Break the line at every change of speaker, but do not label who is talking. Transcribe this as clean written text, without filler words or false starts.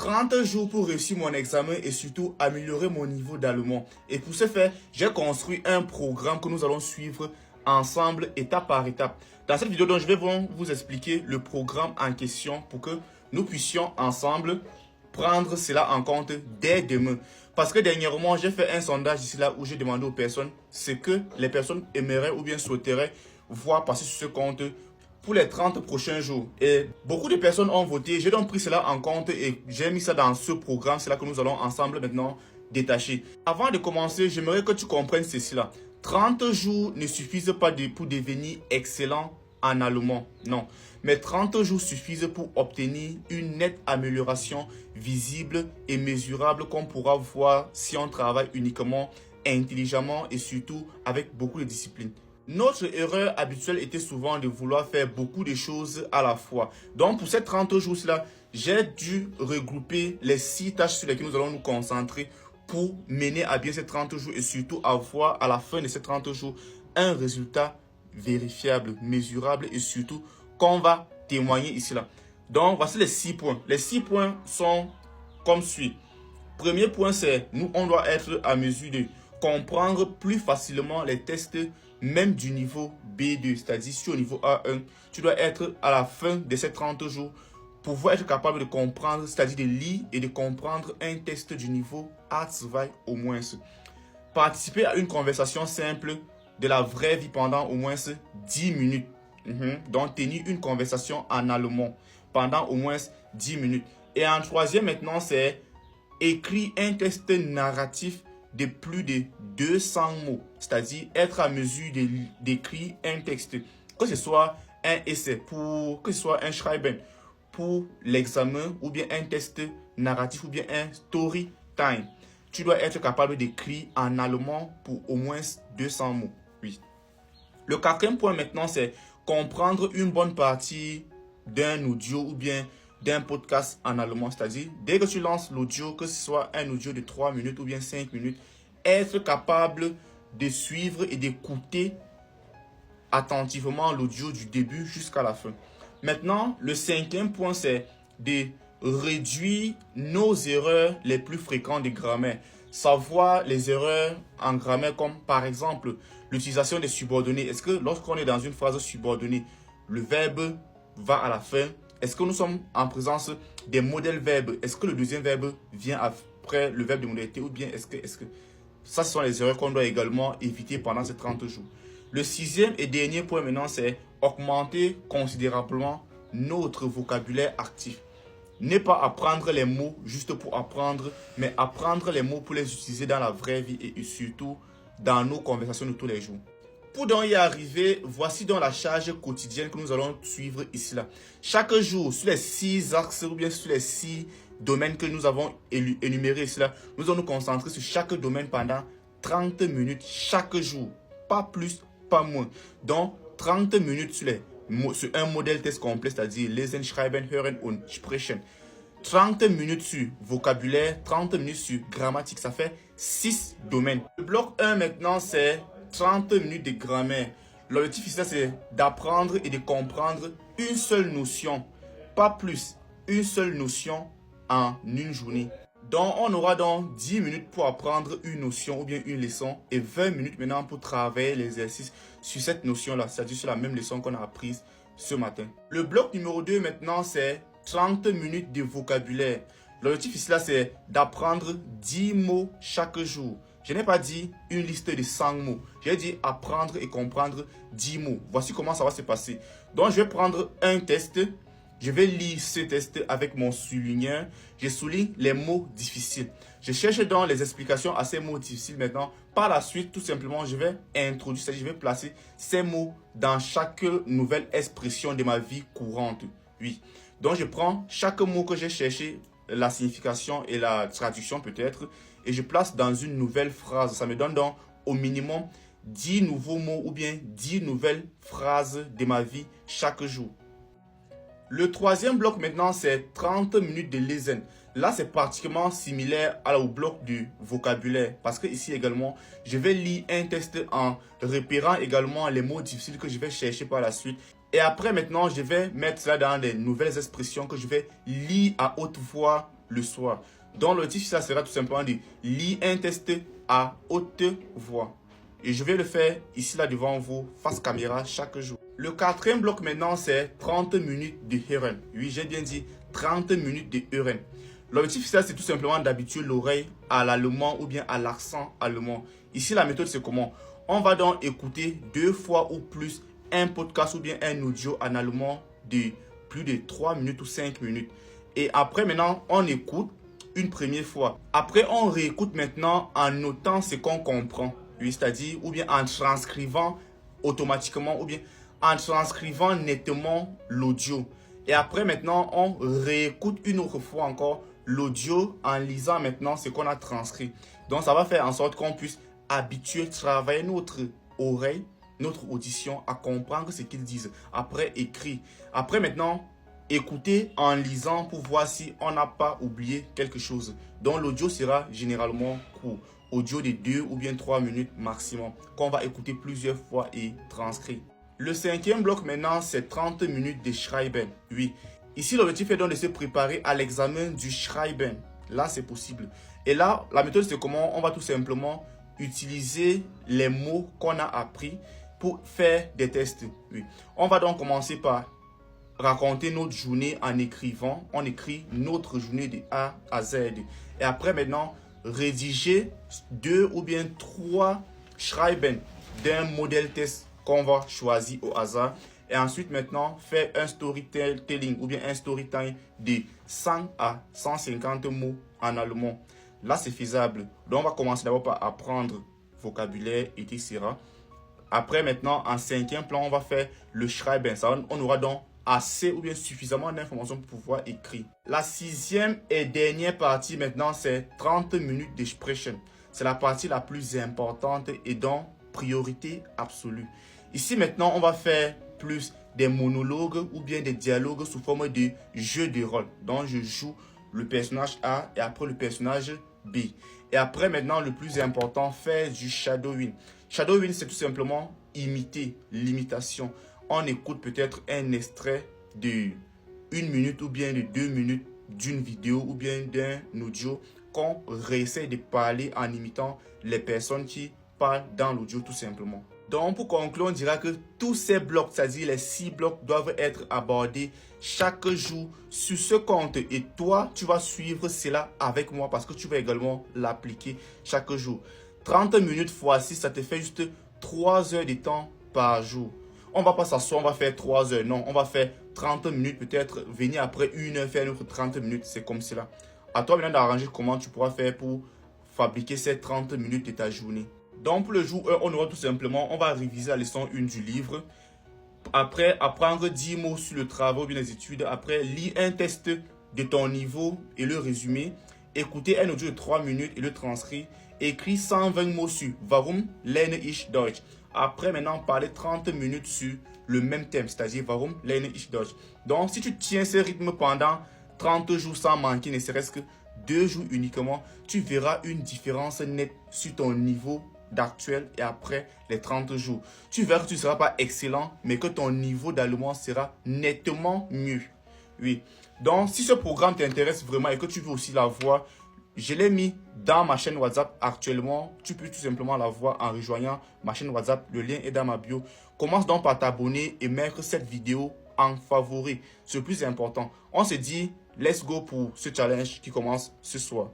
30 jours pour réussir mon examen et surtout améliorer mon niveau d'allemand. Et pour ce faire, j'ai construit un programme que nous allons suivre ensemble, étape par étape. Dans cette vidéo, donc, je vais vous expliquer le programme en question pour que nous puissions ensemble prendre cela en compte dès demain. Parce que dernièrement, j'ai fait un sondage ici là où j'ai demandé aux personnes ce que les personnes aimeraient ou bien souhaiteraient voir passer sur ce compte pour les 30 prochains jours. Et beaucoup de personnes ont voté. J'ai donc pris cela en compte et j'ai mis ça dans ce programme. C'est là que nous allons ensemble maintenant détacher. Avant de commencer, j'aimerais que tu comprennes ceci là. 30 jours ne suffisent pas pour devenir excellent en allemand. Non. Mais 30 jours suffisent pour obtenir une nette amélioration visible et mesurable qu'on pourra voir si on travaille uniquement, intelligemment et surtout avec beaucoup de discipline. Notre erreur habituelle était souvent de vouloir faire beaucoup de choses à la fois. Donc pour ces 30 jours-là, j'ai dû regrouper les 6 tâches sur lesquelles nous allons nous concentrer pour mener à bien ces 30 jours et surtout avoir à la fin de ces 30 jours un résultat vérifiable, mesurable et surtout qu'on va témoigner ici là. Donc voici les 6 points. Les 6 points sont comme suit. Premier point, c'est nous on doit être à mesure de comprendre plus facilement les tests même du niveau B2, c'est-à-dire si au niveau A1, tu dois être à la fin de ces 30 jours pouvoir être capable de comprendre, c'est-à-dire de lire et de comprendre un test du niveau A2 au moins. Participer à une conversation simple de la vraie vie pendant au moins 10 minutes. Donc, tenir une conversation en allemand pendant au moins 10 minutes. Et en troisième maintenant, c'est écrire un test narratif de plus de 200 mots. C'est-à-dire être à mesure d'écrire un texte. Que ce soit un essai, que ce soit un Schreiben pour l'examen ou bien un test narratif ou bien un story time. Tu dois être capable d'écrire en allemand pour au moins 200 mots. Oui. Le quatrième point maintenant, c'est comprendre une bonne partie d'un audio ou bien d'un podcast en allemand. C'est-à-dire, dès que tu lances l'audio, que ce soit un audio de 3 minutes ou bien 5 minutes, être capable de suivre et d'écouter attentivement l'audio du début jusqu'à la fin. Maintenant, le cinquième point, c'est de réduire nos erreurs les plus fréquentes de grammaire. Savoir les erreurs en grammaire comme par exemple l'utilisation des subordonnés. Est-ce que lorsqu'on est dans une phrase subordonnée, le verbe va à la fin? Est-ce que nous sommes en présence des modèles verbes? Est-ce que le deuxième verbe vient après le verbe de modalité ou bien est-ce que... Ça, ce sont les erreurs qu'on doit également éviter pendant ces 30 jours. Le sixième et dernier point maintenant, c'est augmenter considérablement notre vocabulaire actif. Ne pas apprendre les mots juste pour apprendre, mais apprendre les mots pour les utiliser dans la vraie vie et surtout dans nos conversations de tous les jours. Pour donc y arriver, voici donc la charge quotidienne que nous allons suivre ici là. Chaque jour, sur les 6 axes ou bien sur les 6 domaines que nous avons énumérés ici là, nous allons nous concentrer sur chaque domaine pendant 30 minutes chaque jour. Pas plus, pas moins. Donc 30 minutes sur un modèle test complet, c'est-à-dire Lesen, Schreiben, Hören und Sprechen. 30 minutes sur vocabulaire, 30 minutes sur grammatique, ça fait 6 domaines. Le bloc 1 maintenant, c'est 30 minutes de grammaire. L'objectif ici, c'est d'apprendre et de comprendre une seule notion, pas plus, une seule notion en une journée. Donc, on aura donc 10 minutes pour apprendre une notion ou bien une leçon et 20 minutes maintenant pour travailler l'exercice sur cette notion-là, c'est-à-dire sur la même leçon qu'on a apprise ce matin. Le bloc numéro 2 maintenant, c'est 30 minutes de vocabulaire. L'objectif ici, c'est d'apprendre 10 mots chaque jour. Je n'ai pas dit une liste de 100 mots. J'ai dit apprendre et comprendre 10 mots. Voici comment ça va se passer. Donc, je vais prendre un test. Je vais lire ce test avec mon souligneur. Je souligne les mots difficiles. Je cherche donc les explications à ces mots difficiles maintenant. Par la suite, tout simplement, je vais introduire, c'est-à-dire je vais placer ces mots dans chaque nouvelle expression de ma vie courante. Oui. Donc, je prends chaque mot que j'ai cherché, la signification et la traduction peut-être, et je place dans une nouvelle phrase. Ça me donne donc au minimum 10 nouveaux mots ou bien 10 nouvelles phrases de ma vie chaque jour. Le troisième bloc maintenant, c'est 30 minutes de lesen. Là, c'est pratiquement similaire au bloc du vocabulaire. Parce que ici également, je vais lire un test en repérant également les mots difficiles que je vais chercher par la suite. Et après, maintenant, je vais mettre cela dans des nouvelles expressions que je vais lire à haute voix le soir. Donc l'objectif, ça sera tout simplement de lire un test à haute voix. Et je vais le faire ici, là, devant vous, face caméra, chaque jour. Le quatrième bloc maintenant, c'est 30 minutes de Hören. Oui, j'ai bien dit 30 minutes de Hören. L'objectif, c'est tout simplement d'habituer l'oreille à l'allemand ou bien à l'accent allemand. Ici, la méthode, c'est comment? On va donc écouter 2 fois ou plus un podcast ou bien un audio en allemand de plus de 3 minutes ou 5 minutes. Et après, maintenant, on écoute une première fois. Après, on réécoute maintenant en notant ce qu'on comprend. Oui, c'est-à-dire, ou bien en transcrivant automatiquement, ou bien en transcrivant nettement l'audio. Et après, maintenant, on réécoute une autre fois encore l'audio en lisant maintenant ce qu'on a transcrit. Donc, ça va faire en sorte qu'on puisse habituer, travailler notre oreille, notre audition à comprendre ce qu'ils disent. Après, écrit. Après, maintenant, écouter en lisant pour voir si on n'a pas oublié quelque chose. Donc, l'audio sera généralement court. Audio de 2 ou bien 3 minutes maximum, qu'on va écouter plusieurs fois et transcrire. Le cinquième bloc maintenant, c'est 30 minutes de Schreiben. Oui, ici l'objectif est donc de se préparer à l'examen du Schreiben. Là, c'est possible. Et là, la méthode, c'est comment on va tout simplement utiliser les mots qu'on a appris pour faire des tests. Oui. On va donc commencer par raconter notre journée en écrivant. On écrit notre journée de A à Z. Et après, maintenant, rédiger 2 ou bien 3 Schreiben d'un modèle test qu'on va choisir au hasard. Et ensuite, maintenant, faire un storytelling ou bien un story time de 100 à 150 mots en allemand. Là, c'est faisable. Donc, on va commencer d'abord par apprendre vocabulaire, etc. Après, maintenant, en cinquième plan, on va faire le Schreiben. Ça, on aura donc assez ou bien suffisamment d'informations pour pouvoir écrire. La sixième et dernière partie maintenant, c'est 30 minutes de Sprechen. C'est la partie la plus importante et donc priorité absolue. Ici maintenant, on va faire plus des monologues ou bien des dialogues sous forme de jeu de rôle. Donc, je joue le personnage A et après le personnage B. Et après maintenant, le plus important, faire du shadowing. Shadowing, c'est tout simplement imiter, l'imitation. On écoute peut-être un extrait de 1 minute ou bien de 2 minutes d'une vidéo ou bien d'un audio qu'on réessaie de parler en imitant les personnes qui parlent dans l'audio tout simplement. Donc pour conclure, on dira que tous ces blocs, c'est-à-dire les 6 blocs, doivent être abordés chaque jour sur ce compte. Et toi, tu vas suivre cela avec moi parce que tu vas également l'appliquer chaque jour. 30 minutes fois 6, ça te fait juste 3 heures de temps par jour. On ne va pas s'asseoir, on va faire 3 heures. Non, on va faire 30 minutes, peut-être venir après 1 heure faire notre 30 minutes. C'est comme cela. À toi maintenant d'arranger comment tu pourras faire pour fabriquer ces 30 minutes de ta journée. Donc pour le jour 1, on aura tout simplement, on va réviser la leçon 1 du livre. Après, apprendre 10 mots sur le travail ou bien les études. Après, lire un test de ton niveau et le résumer. Écouter un audio de 3 minutes et le transcrire. Écrire 120 mots sur Warum lerne ich Deutsch. Après, maintenant, parler 30 minutes sur le même thème, c'est-à-dire Warum lerne ich Deutsch. Donc, si tu tiens ce rythme pendant 30 jours sans manquer, ne serait-ce que 2 jours uniquement, tu verras une différence nette sur ton niveau d'actuel et après les 30 jours. Tu verras que tu ne seras pas excellent, mais que ton niveau d'allemand sera nettement mieux. Oui. Donc, si ce programme t'intéresse vraiment et que tu veux aussi la voir, je l'ai mis dans ma chaîne WhatsApp actuellement. Tu peux tout simplement la voir en rejoignant ma chaîne WhatsApp. Le lien est dans ma bio. Commence donc par t'abonner et mettre cette vidéo en favori. C'est le plus important. On se dit, let's go pour ce challenge qui commence ce soir.